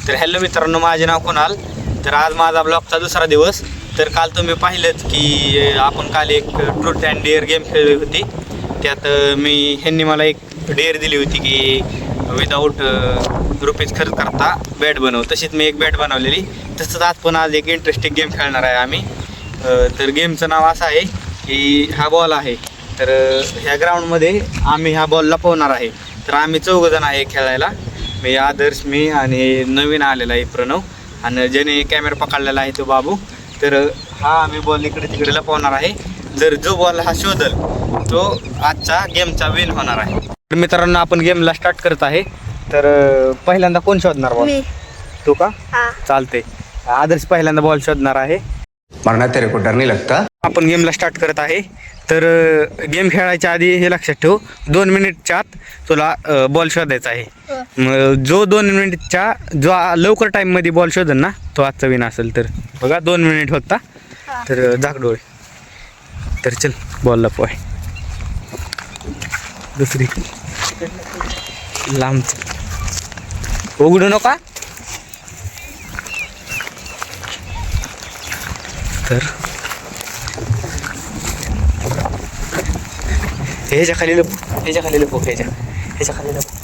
तर हॅलो मित्रांनो, माझे नाव कुणाल. तर आज माझा ब्लॉगचा दुसरा दिवस. तर काल तुम्ही पाहिलंच की आपण काल एक ट्रूथ अँड डेअर गेम खेळली होती. त्यात ह्यांनी मला एक डेअर दिली होती की विदाऊट रुपीज खर्च करता बॅट बनव. तशीच मी एक बॅट बनवलेली. तसंच आज एक इंटरेस्टिंग गेम खेळणार आहे आम्ही. तर गेमचं नाव असं आहे की हा बॉल आहे. तर ह्या ग्राउंडमध्ये आम्ही ह्या बॉलला पोहणार आहे. तर आम्ही 4 जण आहे खेळायला. मी आदर्श, मी आणि नवीन आलेला आहे प्रणव, आणि ज्याने कॅमेरा पकडलेला आहे तो बाबू. तर हा आम्ही बॉल इकडे तिकडे लपवणार आहे. जर जो बॉल हा शोधल तो आजचा गेमचा विन होणार आहे. तर मित्रांनो, आपण गेमला स्टार्ट करत आहे. तर पहिल्यांदा कोण शोधणार बॉल? तू का? चालते. आदर्श पहिल्यांदा बॉल शोधणार आहे. मरना तेरे को डर नहीं लगता? आपण गेमला स्टार्ट करत आहे. तर गेम खेळायच्या आधी हे लक्षात ठेव, 2 मिनिटच्या आत तुला बॉल शोधायचा आहे. जो 2 मिनिटच्या जो लवकर टाईममध्ये बॉल शोधन ना तो आजचा विन असेल. तर बघा 2 मिनिट होता. तर झाक डोळे. तर चल बॉलला पोय. दुसरी लांबच उघडू नका. तर ह्याच्या खाली लपू, ह्याच्या खाली लपू, ह्याच्या खाली लपू,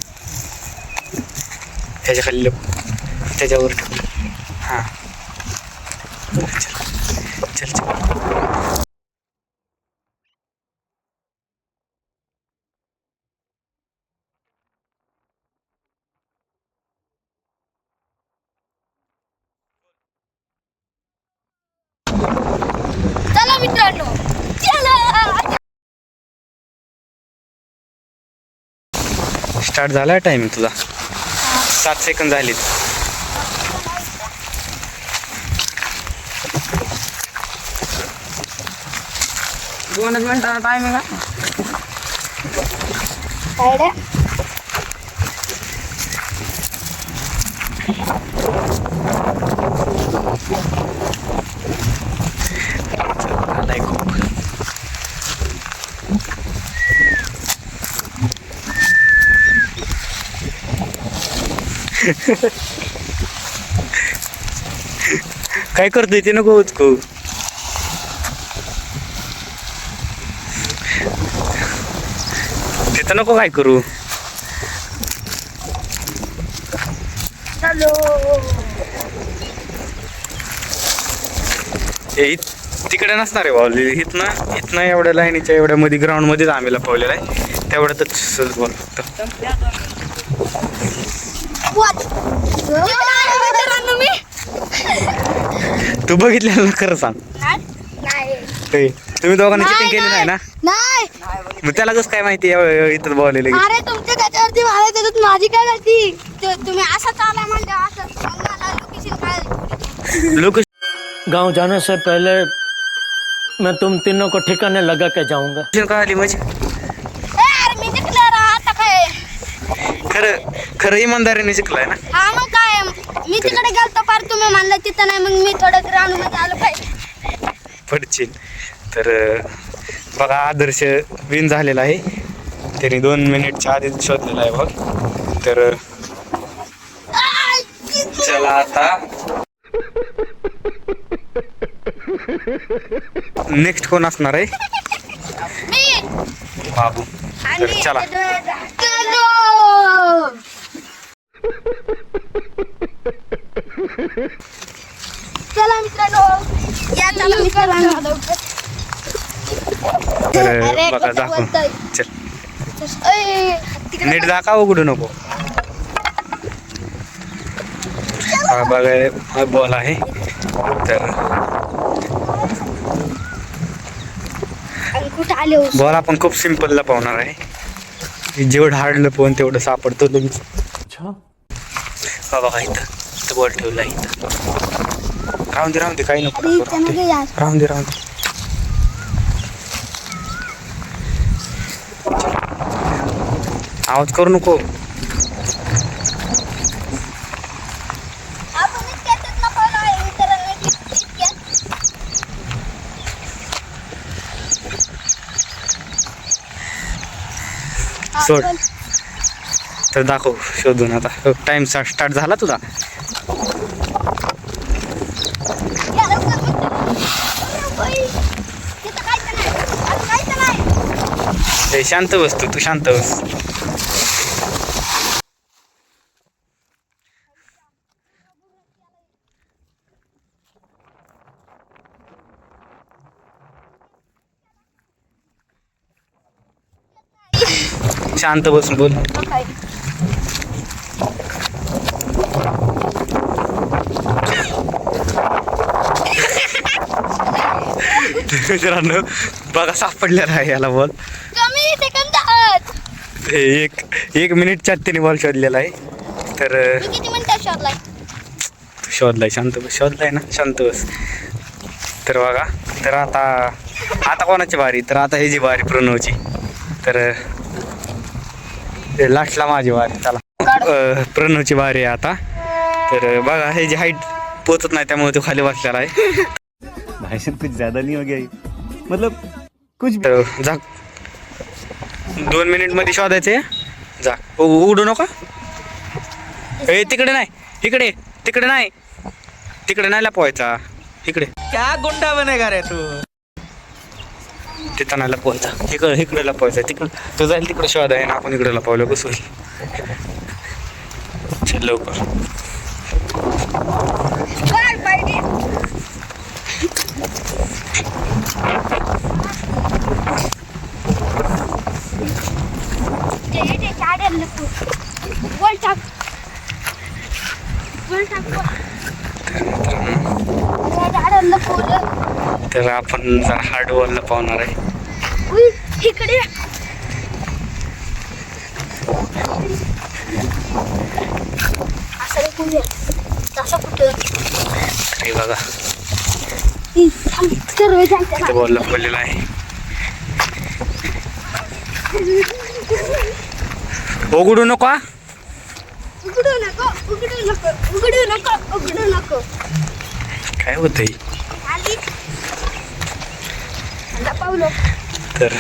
ह्याच्या खाली लपू, त्याच्यावर ठेवू. हां चल चल चल. चला मित्रांनो, चला. स्टार्ट झाला आहे टाईम तुझा. 7 सेकंद झालीत. दोनच मिनिटांना टायमिंग आहे. काय रे? आलाय खूप. काय करतोय ते नको उचकू. तिथं नको काय करू. चलो. तिकडे नसणार आहे बॉल. इथनं एवढ्या लाईनीच्या एवढ्या मध्ये ग्राउंड मध्येच आम्ही लपवलेला आहे. तेवढ्यातच सहज बॉल फक्त. मित्रांनो, मी तू बघितलेलं खरं सांग. नाही. तुम्ही दोघांनी चिटिंग केली नाही ना? नाही. मग त्याला कसं काय माहिती इथं बॉल आहे लगेच? अरे तुमच्या त्याच्यावरती मारायचं त्याच्यात माझी काय गलती? तुम्ही असं चाला म्हणजे असं मला लोकेशन काय. लोक गांव जाने से पहले मैं तुम तीनों को ठिकाने लगा के जाऊंगा. काय आली म्हणजे अरे मी जिंकणार आता काय. खरं इमानदारीने शिकलाय ना? हा मग काय, मी तिकडे गेलतो पार तुम्ही म्हणलं तिथं नाही, मग मी थोडं ग्राउंड मध्ये आलो काय. पडशील. तर बघा आदर्श विन झालेला आहे. त्याने 2 मिनिटच्या आधीच शोधलेला आहे बघ. तर चला आता नेक्स्ट कोण असणार आहे? मी बाबू. तर चला. चलो. चला मित्रांनो, या चला मित्रांनो. तर अरे, बघा कसं दाखव. बोलतोय? चल अय, तिकडे नीट दाखव, उघडू नको. हा बघा, हा बॉल आहे. तर आणि कुठं आले हो? बॉल आपण खूप सिम्पल लपवणार आहे. जेवढं हार्ड लपवून तेवढं सापडतो लगेच. बघा इथं बॉल ठेवला इथं. राहून दे काही नको. अरे, इथं नको यार. राहून दे. आवाज करू नको. आपण इतक्यातच लपवलं आहे मित्रांनो, इतक्यात. सोड. तर दाखव शोधून आता. टाइम स्टार्ट झाला तुझा. या लवकर अरे बाई, तिथं काहीच नाही, अजून काहीच नाही. ए, शांत बस तू शांत बस. शांत बसून बोल. काय मित्रांनो बघा सापडलेला आहे याला बॉल. कमी सेकंदात एक मिनिटच्या तिने बॉल शोधलेला आहे. तर मी किती मिनिटात शोधलाय? तू शोधलाय शांत बस. शोधलाय ना शांत बस. तर बघा तर आता कोणाची बारी. तर आता ह्याची बारी प्रणवची. तर लास्टला माझी बारी. चला प्रणवची बारी आहे आता. तर बघा ह्याची हाईट पोचत नाही त्यामुळे तो खाली बसलेला आहे. भाई साहब कुछ ज्यादा नहीं हो गया ये? मतलब कुछ भी तर जा 2 मिनिट मध्ये शोधायचे. जा उडू नका. ए तिकडे नाही इकडे. तिकडे नाही लपवायचा. इकडे क्या गुंडा बनेगा रे तू? तिथं नाही लपवायचा. इकडे लपवायचा. तिकडे तो जाईल तिकडे शोध आहे ना. आपण इकडे लपवलं कसं होईल. चल लवकर. काय पाहिजे? ते झाडे लपू. बोल टाक. झाडे लपू. तर आपण जरा हार्ड बॉल लपवणार आहे. उई, इकडे असं रे कुठे तसं कुठं हे बघा सर्व जायचं इथे बॉल लपवलेला आहे. उघडू नको हा. उघडू नको. काय होतंय. आली लपवलं. तर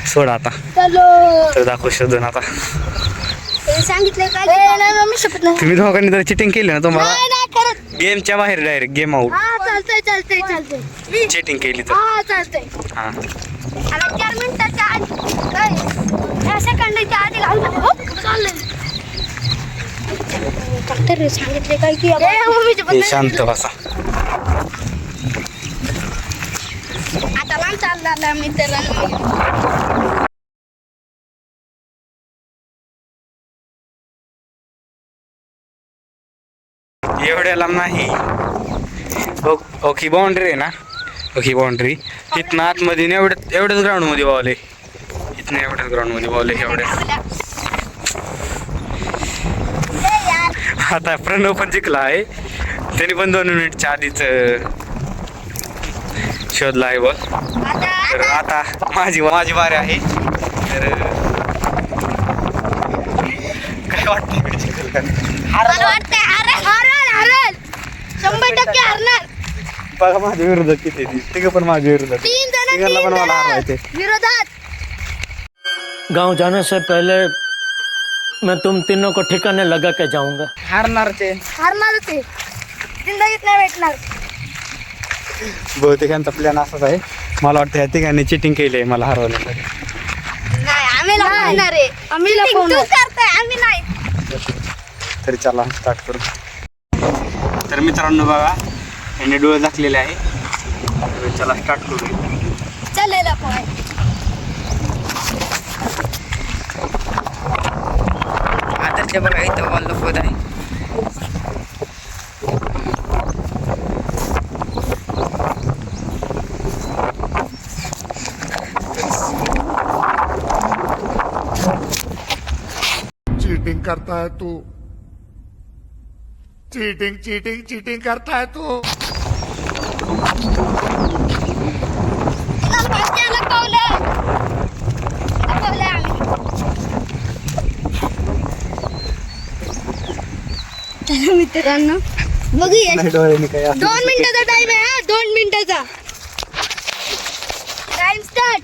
सोडा आता. चलो तर दाखव शोधून आता. सांगितलं काय? नाही मम्मी शपथ नाही. तुम्ही दोघांनी जर चिटिंग केली ना तुम्हाला नाही करत. गेमच्या बाहेर डायरेक्ट गेम आउट. हा चालतंय. चिटिंग केली तर हा चालतंय. हा. आणि 4 मिनिटाच्या आधी या सेकंदाच्या आधी घालू नको. हो चाललंय. डॉक्टर सांगितले काय की हे शांत बसा. आता लांब चालला मित्रांनो. एवढ्या लांब नाही. ओके बाउंड्री आहे ना. ओके बाउंड्री इथनं आतमध्ये एवढ्याच ग्राउंड मध्ये बॉल आहे. इथनं एवढ्याच ग्राउंड मध्ये बॉल आहे. एवढ्या आता प्रणव पण जिंकला आहे. त्याने पण 2 मिनिटच्या आधीच शोधला आहे बॉल. तर आता माझी बारी आहे. तर काय वाटतं जिंकल का? मला वाटतंय हरल 100% हरणार. बघा माझ्या विरोधात किती ती. तिघं पण माझ्या विरोधात. 3 जण तिघांना पण मला हरवायचे. विरोधात. गांव जाने से पहले मैं तुम तीनों को ठिकाने लगा के जाऊंगा. हारणार ते. हरणारच आहे. जिंदगीत नाही भेटणार. बहुतेक यांचा प्लॅन असाच आहे. मला वाटतं ह्या तिघांनी चिटिंग केली आहे मला हरवण्यासाठी. नाही आम्ही लपवणार आहे. आम्ही लपवणार. तू करतोय आम्ही नाही. तरी चला स्टार्ट करू. तर मित्रांनो बघा यांनी डोळे झाकलेले आहे. तर चला स्टार्ट करू. चल लपवाय. आदरच्या बघा इथं बॉल लपवत आहे. चीटिंग करता है तू. चीटिंग करता है तू. मित्रांनो बघूया. डोळ्याने काय 2 मिनिटाचा टाइम आहे. हा 2 मिनिटाचा टाइम स्टार्ट.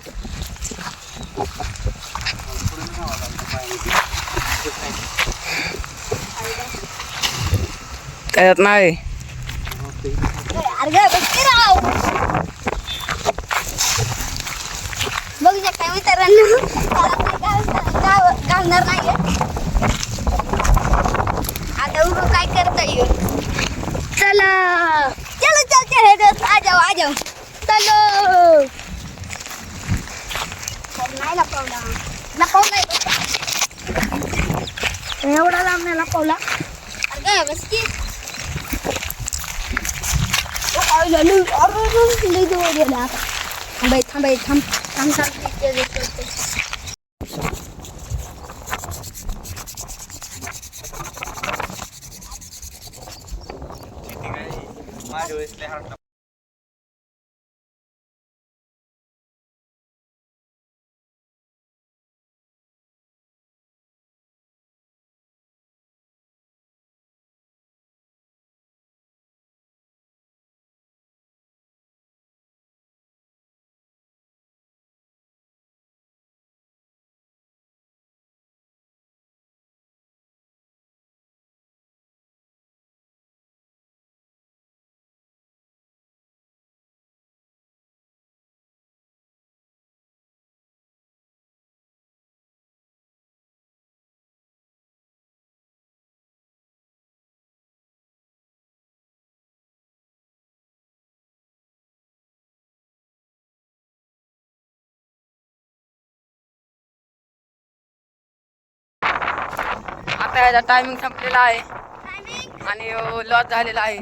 त्याच्यात नाही. अरे ग, बस की राव. बघू शकता मित्रांनो, मला काय घालणार नाहीये. आता उभं काय करता येईल. चला चलो चल आ जाओ चलो. नाही लपवला एवढा लांब नाही लपवला. अरे बस की थांब माझ्या वेळेस लय हरकत. आता याचा टायमिंग संपलेला आहे आणि लॉस झालेला आहे.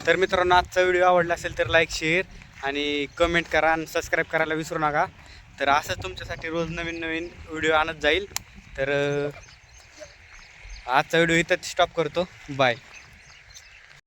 तर मित्रांनो, आजचा व्हिडिओ आवडला असेल तर लाईक, शेअर आणि कमेंट करा आणि सबस्क्राईब करायला विसरू नका. तर असंच तुमच्यासाठी रोज नवीन व्हिडिओ आणत जाईल. तर आजचा व्हिडिओ इथंच स्टॉप करतो. बाय.